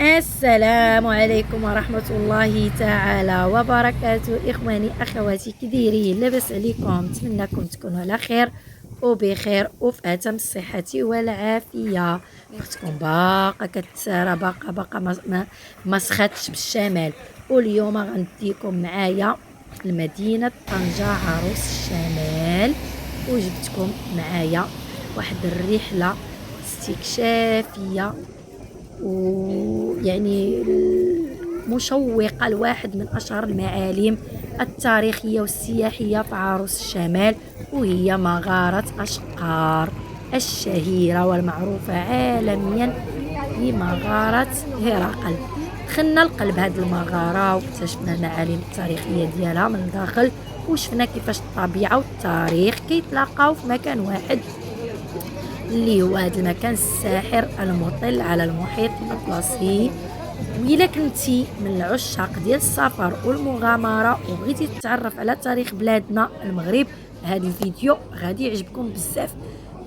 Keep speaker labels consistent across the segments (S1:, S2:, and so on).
S1: السلام عليكم ورحمة الله تعالى وبركاته. إخواني أخواتي كي دايرين؟ لاباس عليكم؟ نتمنىكم تكونوا على خير وبخير وفي أتم الصحة والعافية. أختكم باقا كتسارى باقا ما سخاتش بالشمال، واليوم غنديكم معايا لمدينة طنجة عروس الشمال، وجبتكم معايا واحد الرحلة استكشافية ويعني مشوقة لواحد من أشهر المعالم التاريخية والسياحية في عروس الشمال، وهي مغارة أشقار الشهيرة والمعروفة عالميا بمغارة هرقل. دخلنا لقلب هذه المغارة واكتشفنا المعالم التاريخية ديالها من الداخل، وشفنا كيفاش الطبيعة والتاريخ كيتلاقاو في مكان واحد، اللي هو هذا المكان الساحر المطل على المحيط الأطلسي. وإلا كنتي من العشاق ديال السفر والمغامرة وبغيتي تتعرف على تاريخ بلادنا المغرب، هذا الفيديو غادي يعجبكم بزاف.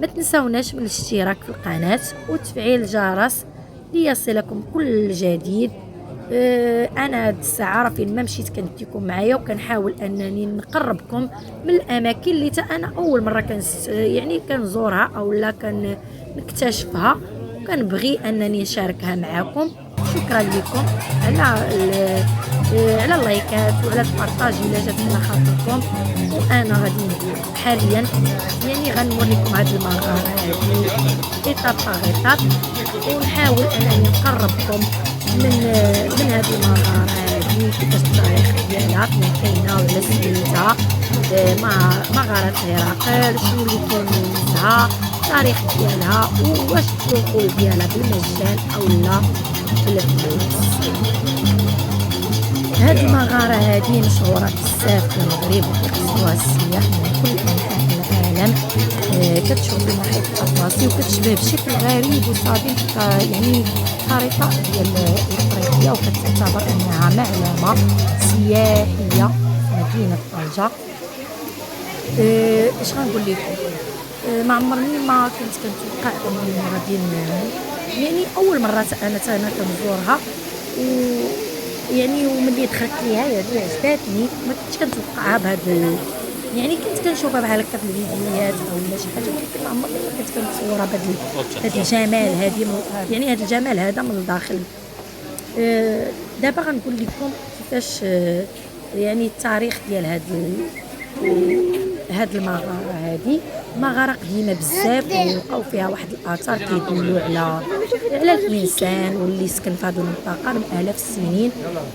S1: ما تنساوناش من الاشتراك في القناة وتفعيل الجرس ليصلكم كل جديد. انا هاد الساعه راه فين ما مشيت كنديكم معايا، وكنحاول انني نقربكم من الاماكن اللي انا اول مره يعني كنزورها او لا كنكتشفها، وكنبغي انني نشاركها معكم. شكرا لكم على اللايكات وعلى البارطاج الا جات على خاطركم. وانا غادي حاليا يعني غنوريكم هاد المغاره هادي ايطاب اغيطاب، ونحاول انني نقربكم من هذه المغارة هذه، كيفاش التاريخ ديالها، فين كاينه وعلى سميتها مغارة هرقل، شنو اللي كيميزها، التاريخ ديالها، وواش الدخول ديالها بالمجان او لا بالفلوس. هذه المغارة هذه مشهورة بزاف في المغرب وكيقصدوها السياح من كل انحاء العالم. كتشوف المحيط الاطلسي وكتشبه بشكل غريب وصادم يعني خريطة ديال افريقيا، وكتعتبر انها معلمة سياحية في مدينة طنجة. اش غنقول لكم، ما عمرني ما كنت كنتوقع انني غادي يعني اول مرة انا كنزورها، يعني وملي دخلت ليها يعني عجباتني، ما كنتش كنتوقعها بهذا، يعني كنت كنشوفها بحال هكا في الفيديوهات او شي حاجه، ولكن ما عمرني ما كنت كنتصورها بهذا الجمال هذه، يعني هذا الجمال هذا من الداخل. دابا غنقول لكم كيفاش يعني التاريخ ديال هاد المغاره هذه. مغاره قديمه بزاف، ولقاو فيها واحد الاثار كيدلوا على الانسان واللي سكن في هذه المنطقه من الاف السنين.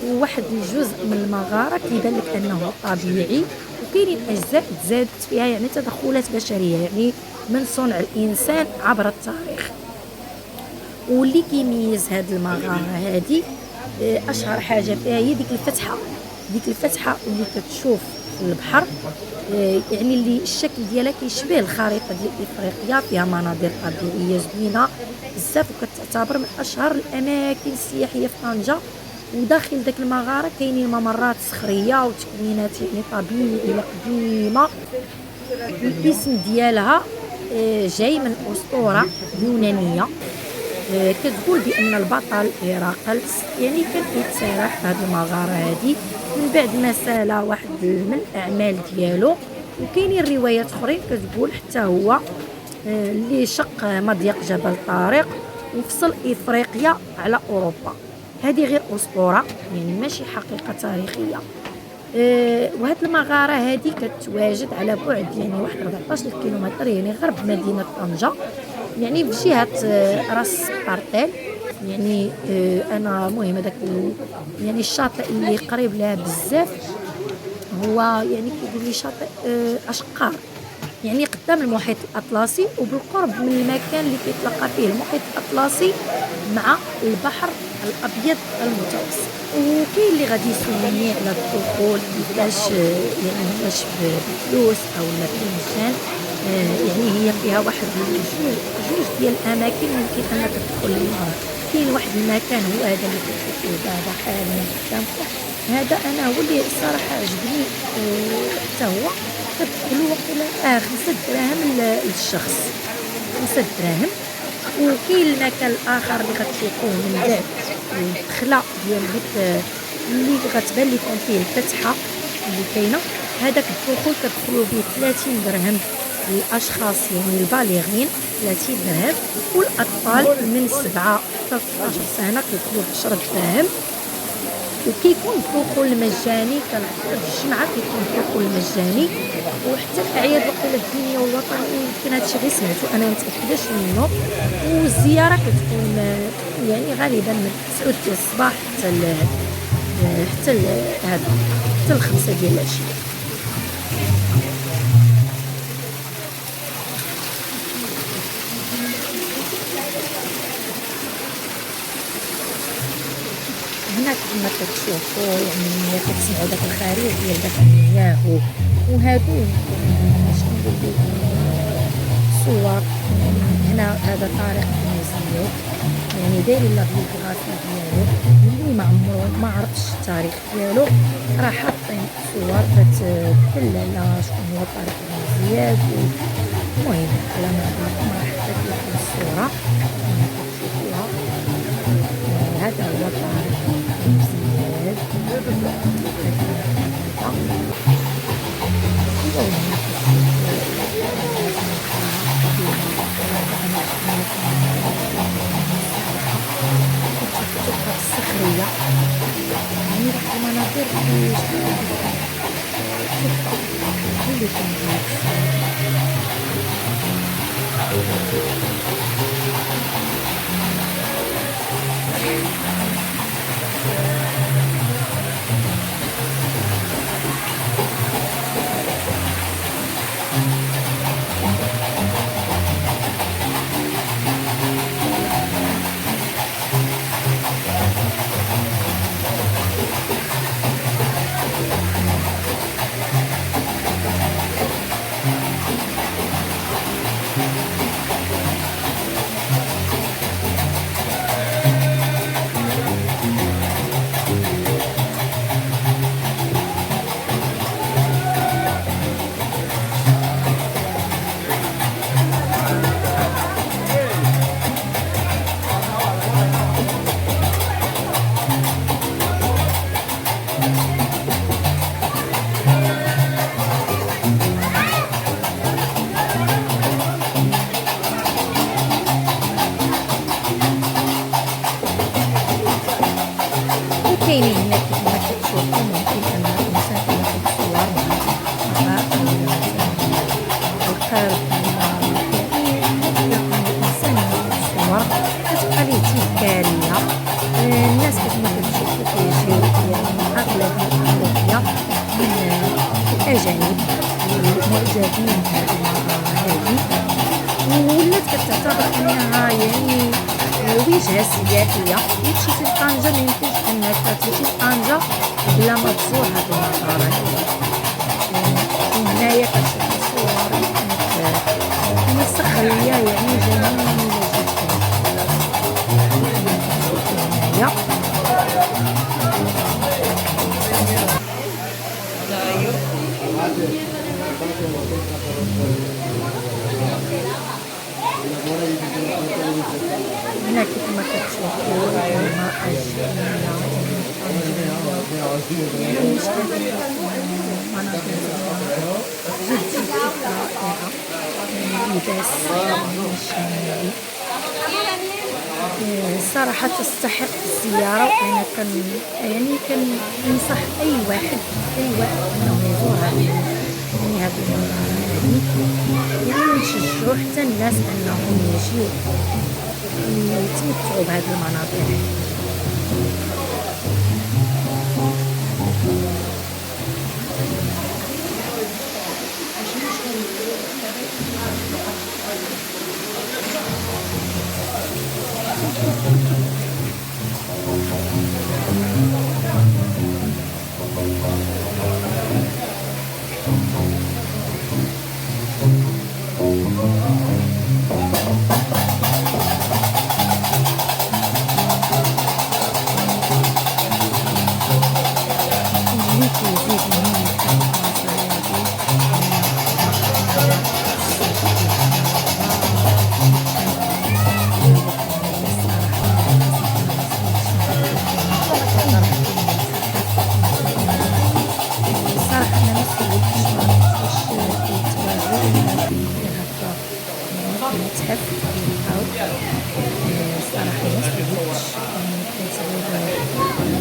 S1: وواحد الجزء من المغاره كيبان لك انه طبيعي، وكاينين اجزاء تزادت فيها يعني تدخلات بشريه، يعني من صنع الانسان عبر التاريخ. واللي كيميز هذه المغاره هذه اشهر حاجه فيها هي ديك الفتحه اللي كتشوف في البحر، يعني اللي الشكل ديالها كيشبه الخريطه ديال افريقيا، فيها مناظر طبيعيه زوينه بزاف، وكتعتبر من اشهر الاماكن السياحيه في طنجه. وداخل داك المغاره كاينين ممرات صخريه وتكوينات يعني طبيعيه قديمه. الاسم ديالها جاي من اسطوره يونانيه كتقول بان البطل هرقل يعني كان كيتسارح في هذه المغاره هذه من بعد ما سال واحد من الاعمال ديالو. وكاينين روايات اخرين كتقول حتى هو اللي شق مضيق جبل طارق وفصل افريقيا على اوروبا. هذه غير اسطوره يعني ماشي حقيقه تاريخيه. وهاد المغاره هذه كتواجد على بعد يعني واحد 14 كيلومتر يعني غرب مدينه طنجه، يعني في جهه راس بارتيل. يعني انا مهم هذاك يعني الشاطئ اللي قريب لها بزاف هو يعني كيقول لي شاطئ اشقار، يعني قدام المحيط الاطلسي وبالقرب من المكان اللي كيتلاقى فيه المحيط الاطلسي مع البحر الابيض المتوسط. وكاين اللي غادي يسولني على الدخول كيفاش، يعني واش بفلوس او لا بمجان. يعني هي فيها واحد جوج ديال الاماكن ممكن انك تدخل لها. كاين واحد المكان هو هذا اللي كتشوفوه دابا حاليا قدامكم، هذا انا هو اللي الصراحه عجبني. حتى هو كتدخلوا وقيلا 5 دراهم للشخص، 5 دراهم. وكاين المكان الاخر اللي غتشوفوه من بعد الدخله ديال ديك اللي غتبان لكم فيه الفتحه اللي كاينه. هذاك الدخول كتدخلوا به 30 درهم للاشخاص يعني البالغين 30 درهم، والاطفال من 7 حتى 12 سنه كيدخلوا ب 10 دراهم. وكيكون الدخول مجاني، كنحطوا الجمعه كيكون الدخول مجاني، وحتى الاعياد وقيله الدينيه والوطنيه يمكن هادشي غير سمعتو انا متاكداش منه. والزياره كتكون يعني غالبا من 9 ديال الصباح حتى 5 ديال العشيه. هنا كما كتشوفوا يعني كتسمعوا داك الخريج ديال داك المياه وهادو شنو نقول صور. هنا هذا طريق الموزيو يعني دايرين لا بيوغرافي ديالو، اللي ما عرفش التاريخ ديالو راه حاطين صور كتدل على شكون هو طريق المزياد. المهم على ما نقولكم راه حطيت لكم الصوره كما كتشوفوها. هذا هو طريق المزياد. الصخرية يعني واحد المناظر اللي كاينين هنا كما كتشوفوا ممكن ان الانسان ياخذ صور مع القرد الانسان ياخذ صور كتبقى ليه تذكاريه. الناس كما كتشوفوا كيجيو يعني اغلبيه من الاجانب المعجبين بهذه المغاره هذه، ولات كتعتبر انها يعني وجهه سياحيه. إلا مشيتي لطنجة ميمكنش انك تمشي لطنجة بلا ما تزور هاد المزارات هادي. وهنايا كتشوفو صور كانت صخرية يعني جميلة جدا. هنايا هنا كيفما كتشوفوا الماء صراحة تستحق الزيارة. وأنا كننصح أي واحد أنه يزور هذه المزارات هذه، يعني نشجعوا حتى الناس أنهم يجيو يتمتعوا بهذه المناظر.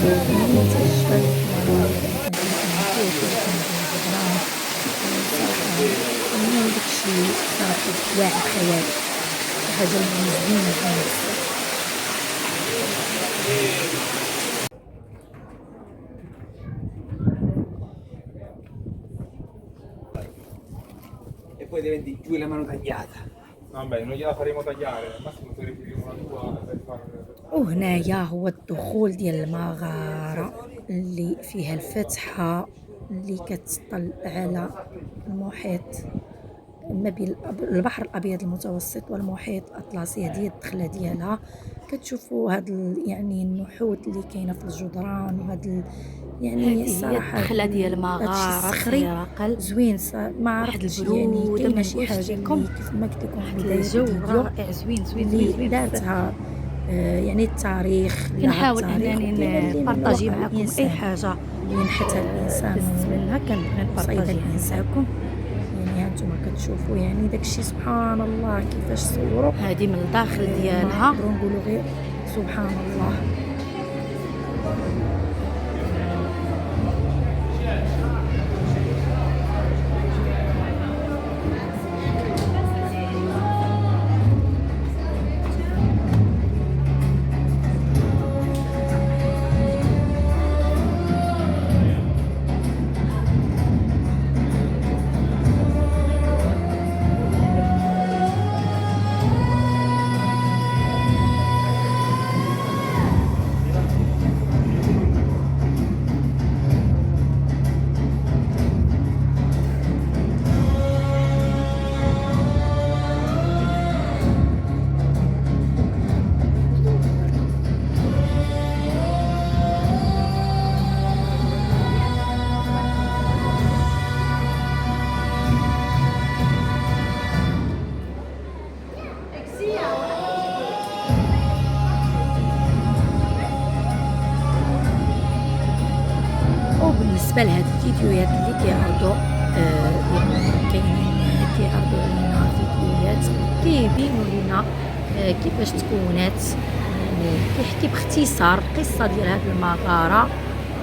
S1: يعني تيعجبها الجدران صراحة. المهم داكشي صافي واعر خيالي، شي حاجة اللي زوينة بزاف.
S2: E poi ti metti giù la mano tagliata.
S3: Vabbè, non gliela faremo tagliare, al massimo se rifiutiamo la tua per fare.
S1: وهنايا هو الدخول ديال المغارة اللي فيها الفتحة اللي كتطل على المحيط ما بين البحر الابيض المتوسط والمحيط الاطلسي. هذه الدخله ديالها. كتشوفوا هاد يعني النحوت اللي كاينه في الجدران وهاد يعني الصراحه
S4: الدخله ديال
S1: هادشي
S4: مغاره
S1: الصخري
S4: سيراقل،
S1: زوين. ما
S4: واحد
S1: عرفتش
S4: البرود
S1: يعني كاينه
S4: ما
S1: شي
S4: نقولش
S1: حاجه
S4: لكم،
S1: اللي كيف ما قلت لكم في
S4: واحد
S1: بدايه
S4: الجو
S1: الفيديو
S4: رائع زوين زوين
S1: اللي
S4: زوين زوين بزاف.
S1: دارتها يعني التاريخ
S4: كنحاول
S1: التاريخ
S4: انني
S1: وكاين
S4: نبارطاجي
S1: واقع
S4: معكم اي
S1: الانسان
S4: حاجه
S1: اللي نحتها الانسان
S4: دزت منها كنبغي
S1: وصيد
S4: نبارطاجيها
S1: الانسان.
S4: معكم.
S1: يعني هانتوما كتشوفوا يعني داكشي سبحان الله كيفاش صوروا.
S4: هذه من الداخل
S1: ما
S4: ديالها
S1: نقدروا نقولوا غير سبحان الله. وبالنسبه لهاد الفيديوهات اللي كيعرضوا يعني كاينين كيعرضوا علينا فيديوهات كيبينوا لنا كيفاش تكونات، كيحكي باختصار القصه ديال هاد المغاره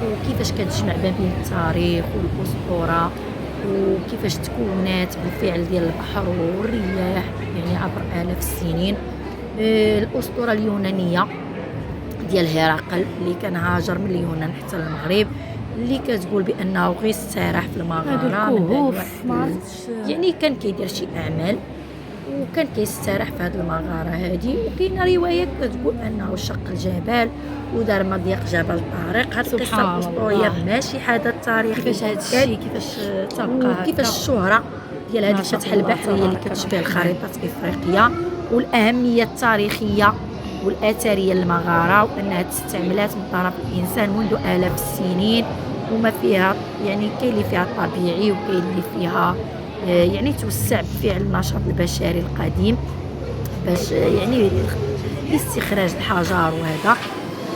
S1: وكيفاش كتجمع ما بين التاريخ والاسطوره وكيفاش تكونات بالفعل ديال البحر والرياح يعني عبر آلاف السنين. الاسطوره اليونانيه ديال هرقل اللي كان هاجر من اليونان حتى المغرب، اللي كتقول بانه غير استراح في المغاره من بعد يعني كان كيدير شي اعمال وكان كيستراح في هذه المغاره هذه. وكاينه روايه كتقول انه شق الجبل ودار مضيق جبل طارق. هذه القصه الاسطوريه ماشي حدث تاريخي.
S4: كيفاش هذا الشيء كيفاش تبقى
S1: كيفاش الشهره ديال هذه الفتحه البحريه اللي كتشبه خريطه افريقيا والاهميه التاريخيه والاثريه للمغاره وانها استعملات من طرف الانسان منذ الاف السنين وما فيها يعني كاين اللي فيها طبيعي وكاين اللي فيها يعني توسع بفعل النشاط البشري القديم باش يعني لاستخراج الحجر وهذا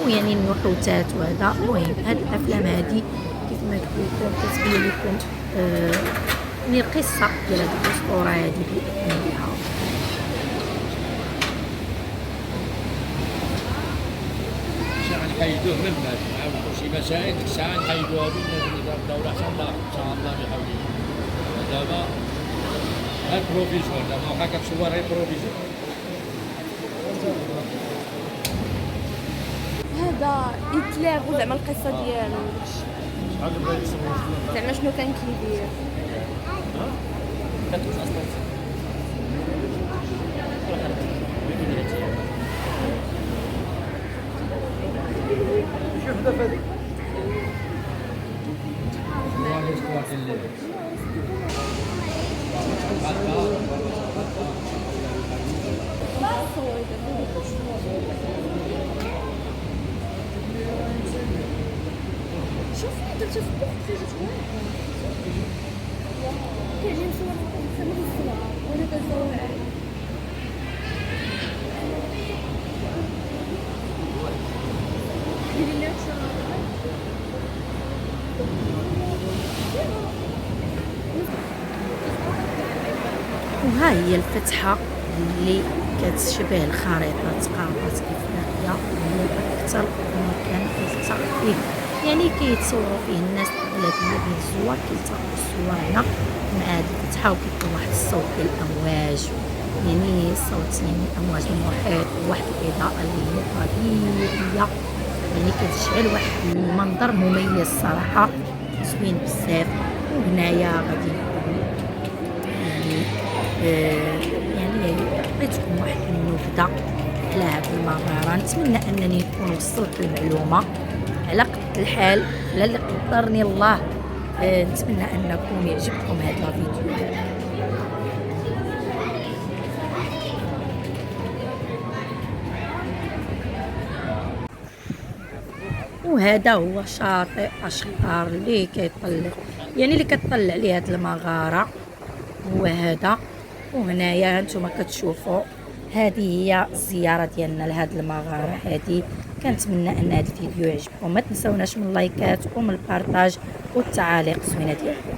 S1: ويعني النحوتات وهذا. المهم هاد الافلام هذه كيف ما قلت لكم كتبين لكم يعني القصه ديال هذه الاسطوره هذه باكملها.
S5: نحيدوه من بعد نعاودوا شي مسائل ديك الساعه نحيدوها من الدوله حتى الله ان شاء الله بحول الله. دابا غير بروفيزور، دابا واخا كتصور غير بروفيزور.
S6: هذا يتلاغوا زعما القصه ديالو زعما شنو كان كيدير.
S2: شوف دابا هذيك
S6: شوف درت في بوقت كيعجبني نصور في الصور وانا كنصور.
S1: وها هي الفتحة اللي كتشبه الخريطة ثقافة افريقيا، هي اكثر مكان كيلتقى فيه، يعني كيتصوروا فيه الناس اغلبيه ديال الزوار كيلتقطوا الصور هنا مع هاد الفتحه، وكيكون واحد الصوت ديال الامواج، يعني صوت يعني امواج المحيط وواحد الاضاءه اللي هي طبيعيه، يعني كتشعل واحد المنظر مميز صراحه زوين بزاف. وهنايا غادي نقولوا يعني يعني عطيتكم واحد النبذه على هاد المغاره. نتمنى انني نكون وصلت المعلومه على قد الحال، على اللي قدرني الله. نتمنى انكم يعجبكم هذا الفيديو. وهذا هو شاطئ أشقر اللي كيطلع، يعني اللي كتطلع عليه هاد المغاره هو هذا. وهنايا نتوما كتشوفوا هذه هي الزياره ديالنا لهاد المغاره هذه. كنتمنى ان هذا الفيديو يعجبكم، ما تنسوناش من اللايكات ومن البارطاج والتعاليق الزوينه ديالكم.